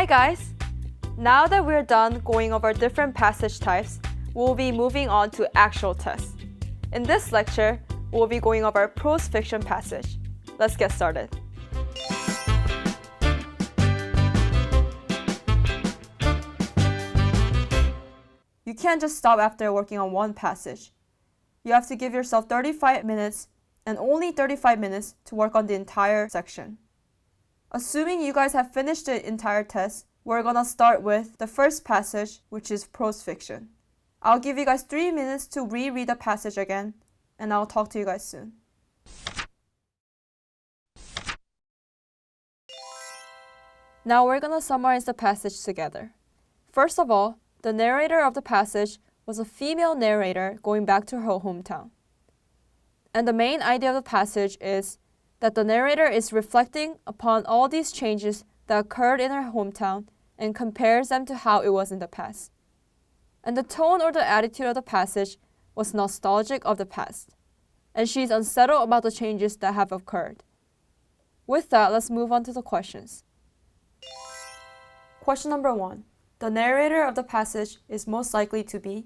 guys! Now that we're done going over different passage types, we'll be moving on to actual tests. In this lecture, we'll be going over prose fiction passage. Let's get started. You can't just stop after working on one passage. You have to give yourself 35 minutes and only 35 minutes to work on the entire section. Assuming you guys have finished the entire test, we're gonna start with the first passage, which is prose fiction. I'll give you guys 3 minutes to reread the passage again, and I'll talk to you guys soon. Now we're gonna summarize the passage together. First of all, the narrator of the passage was a female narrator going back to her hometown. And the main idea of the passage is that the narrator is reflecting upon all these changes that occurred in her hometown and compares them to how it was in the past. And the tone or the attitude of the passage was nostalgic of the past, and she's unsettled about the changes that have occurred. With that, let's move on to the questions. Question number 1. The narrator of the passage is most likely to be?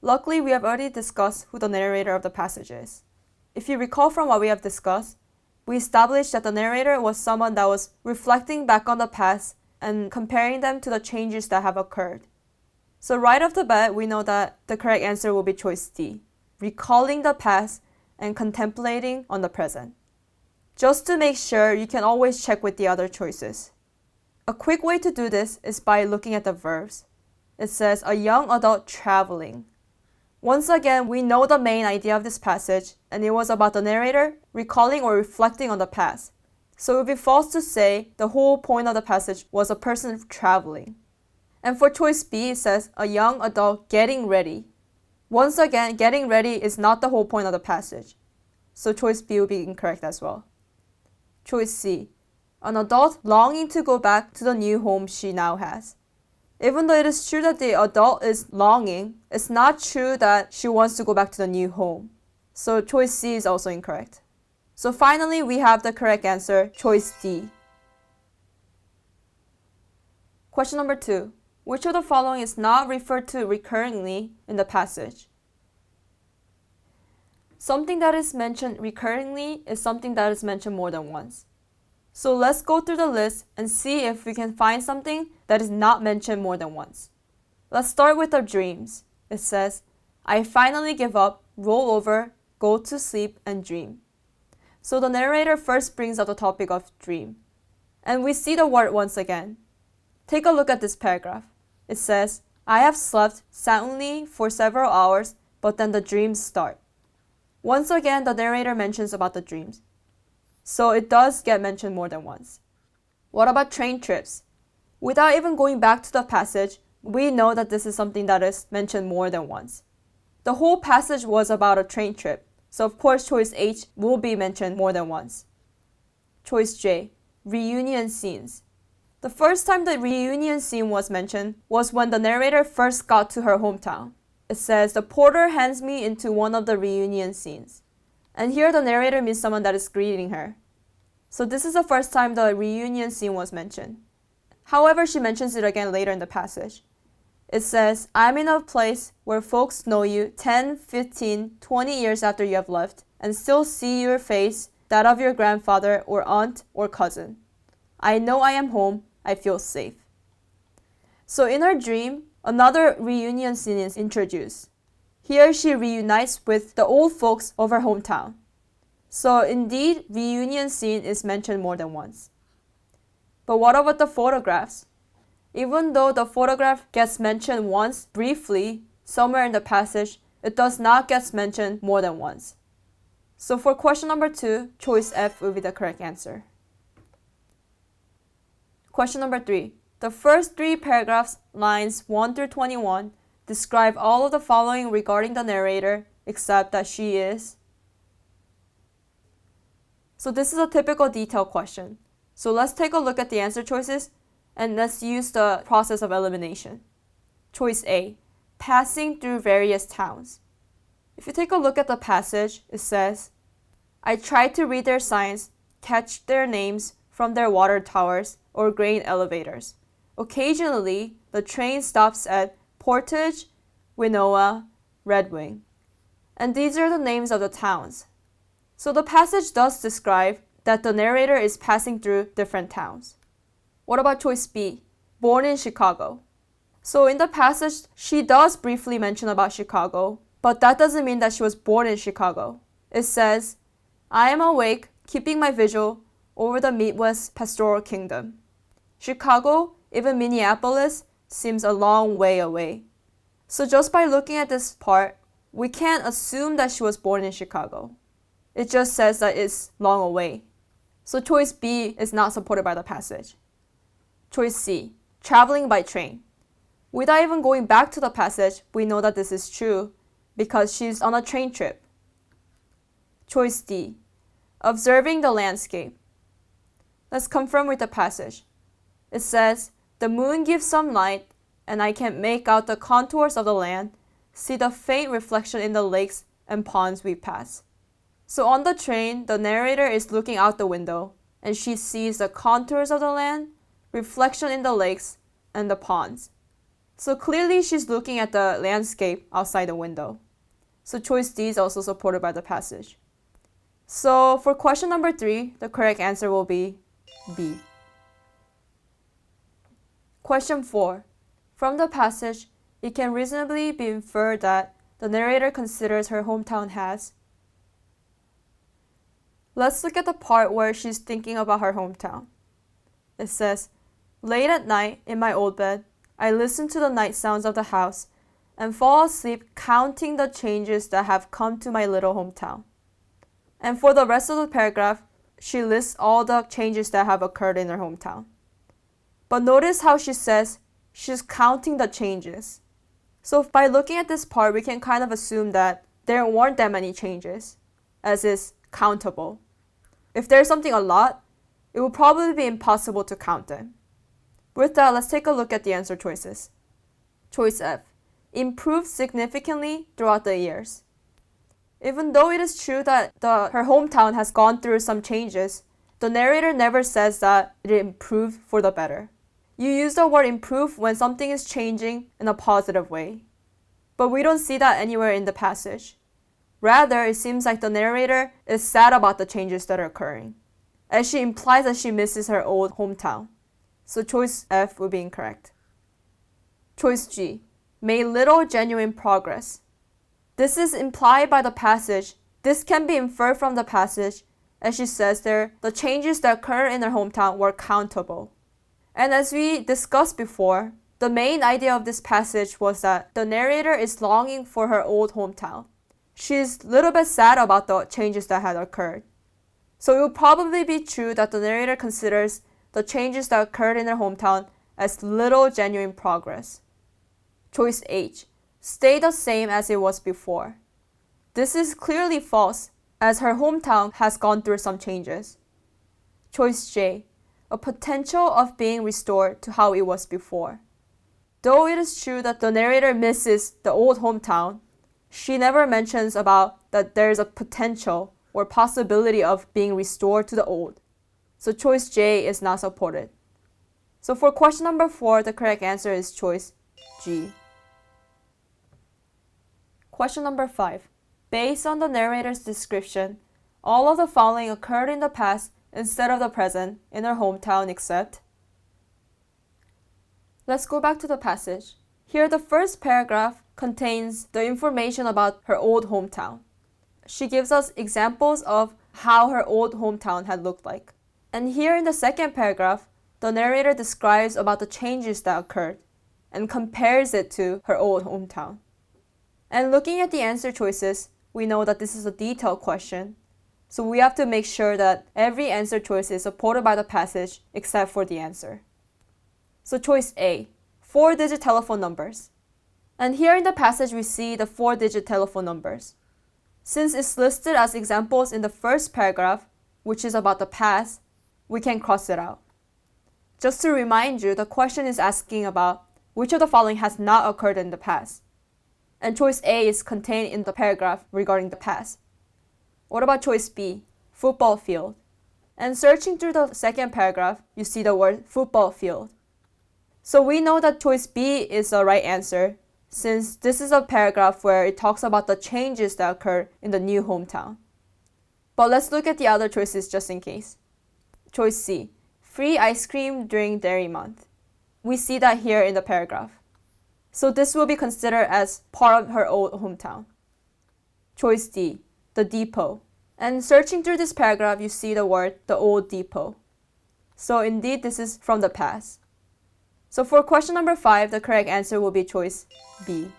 Luckily, we have already discussed who the narrator of the passage is. If you recall from what we have discussed, we established that the narrator was someone that was reflecting back on the past and comparing them to the changes that have occurred. So right off the bat, we know that the correct answer will be choice D, recalling the past and contemplating on the present. Just to make sure, you can always check with the other choices. A quick way to do this is by looking at the verbs. It says a young adult traveling. Once again, we know the main idea of this passage, and it was about the narrator recalling or reflecting on the past. So it would be false to say the whole point of the passage was a person traveling. And for choice B, it says a young adult getting ready. Once again, getting ready is not the whole point of the passage. So choice B will be incorrect as well. Choice C, an adult longing to go back to the new home she now has. Even though it is true that the adult is longing, it's not true that she wants to go back to the new home. So choice C is also incorrect. So finally, we have the correct answer, choice D. Question number 2. Which of the following is not referred to recurringly in the passage? Something that is mentioned recurringly is something that is mentioned more than once. So let's go through the list and see if we can find something that is not mentioned more than once. Let's start with our dreams. It says, I finally give up, roll over, go to sleep, and dream. So the narrator first brings up the topic of dream. And we see the word once again. Take a look at this paragraph. It says, I have slept soundly for several hours, but then the dreams start. Once again, the narrator mentions about the dreams. So it does get mentioned more than once. What about train trips? Without even going back to the passage, we know that this is something that is mentioned more than once. The whole passage was about a train trip, so of course choice H will be mentioned more than once. Choice J, reunion scenes. The first time the reunion scene was mentioned was when the narrator first got to her hometown. It says, the porter hands me into one of the reunion scenes. And here the narrator means someone that is greeting her. So this is the first time the reunion scene was mentioned. However, she mentions it again later in the passage. It says, I'm in a place where folks know you 10, 15, 20 years after you have left and still see your face, that of your grandfather or aunt or cousin. I know I am home. I feel safe. So in her dream, another reunion scene is introduced. Here she reunites with the old folks of her hometown. So indeed, reunion scene is mentioned more than once. But what about the photographs? Even though the photograph gets mentioned once briefly, somewhere in the passage, it does not get mentioned more than once. So for question number 2, choice F will be the correct answer. Question number 3. The first 3 paragraphs, lines 1 through 21, describe all of the following regarding the narrator, except that she is. So this is a typical detail question. So let's take a look at the answer choices, and let's use the process of elimination. Choice A, passing through various towns. If you take a look at the passage, it says, I tried to read their signs, catch their names from their water towers or grain elevators. occasionally the train stops at Portage, Winona, Red Wing. And these are the names of the towns. So the passage does describe that the narrator is passing through different towns. What about choice B? Born in Chicago. So in the passage, she does briefly mention about Chicago, but that doesn't mean that she was born in Chicago. It says, I am awake, keeping my vigil over the Midwest pastoral kingdom. Chicago, even Minneapolis, seems a long way away. So just by looking at this part, we can't assume that she was born in Chicago. It just says that it's long away. So choice B is not supported by the passage. Choice C, traveling by train. Without even going back to the passage, we know that this is true because she's on a train trip. Choice D, observing the landscape. Let's confirm with the passage. It says, the moon gives some light, and I can make out the contours of the land, see the faint reflection in the lakes and ponds we pass. So on the train, the narrator is looking out the window, and she sees the contours of the land, reflection in the lakes, and the ponds. So clearly she's looking at the landscape outside the window. So choice D is also supported by the passage. So for question number 3, the correct answer will be B. Question 4. From the passage, it can reasonably be inferred that the narrator considers her hometown has. Let's look at the part where she's thinking about her hometown. It says, late at night in my old bed, I listen to the night sounds of the house and fall asleep counting the changes that have come to my little hometown. And for the rest of the paragraph, she lists all the changes that have occurred in her hometown. But notice how she says she's counting the changes. So by looking at this part, we can kind of assume that there weren't that many changes, as is countable. If there's something a lot, it would probably be impossible to count them. With that, let's take a look at the answer choices. Choice F, improved significantly throughout the years. Even though it is true that her hometown has gone through some changes, the narrator never says that it improved for the better. You use the word improve when something is changing in a positive way. But we don't see that anywhere in the passage. Rather, it seems like the narrator is sad about the changes that are occurring, as she implies that she misses her old hometown. So choice F would be incorrect. Choice G, made little genuine progress. This is implied by the passage. This can be inferred from the passage, as she says there, the changes that occurred in her hometown were countable. And as we discussed before, the main idea of this passage was that the narrator is longing for her old hometown. She's a little bit sad about the changes that had occurred. So it would probably be true that the narrator considers the changes that occurred in her hometown as little genuine progress. Choice H, stay the same as it was before. This is clearly false, as her hometown has gone through some changes. Choice J, a potential of being restored to how it was before. Though it is true that the narrator misses the old hometown, she never mentions about that there is a potential or possibility of being restored to the old. So choice J is not supported. So for question number 4, the correct answer is choice G. Question number 5. Based on the narrator's description, all of the following occurred in the past instead of the present in her hometown except. Let's go back to the passage. Here the first paragraph contains the information about her old hometown. She gives us examples of how her old hometown had looked like. And here in the second paragraph, the narrator describes about the changes that occurred and compares it to her old hometown. And looking at the answer choices, we know that this is a detailed question. So we have to make sure that every answer choice is supported by the passage except for the answer. So choice A, 4-digit telephone numbers. And here in the passage we see the 4-digit telephone numbers. Since it's listed as examples in the first paragraph, which is about the past, we can cross it out. Just to remind you, the question is asking about which of the following has not occurred in the past. And choice A is contained in the paragraph regarding the past. What about choice B, football field? And searching through the second paragraph, you see the word football field. So we know that choice B is the right answer, since this is a paragraph where it talks about the changes that occur in the new hometown. But let's look at the other choices just in case. Choice C, free ice cream during Dairy Month. We see that here in the paragraph. So this will be considered as part of her old hometown. Choice D, the depot. And searching through this paragraph, you see the word the old depot. So indeed, this is from the past. So for question number 5, the correct answer will be choice B.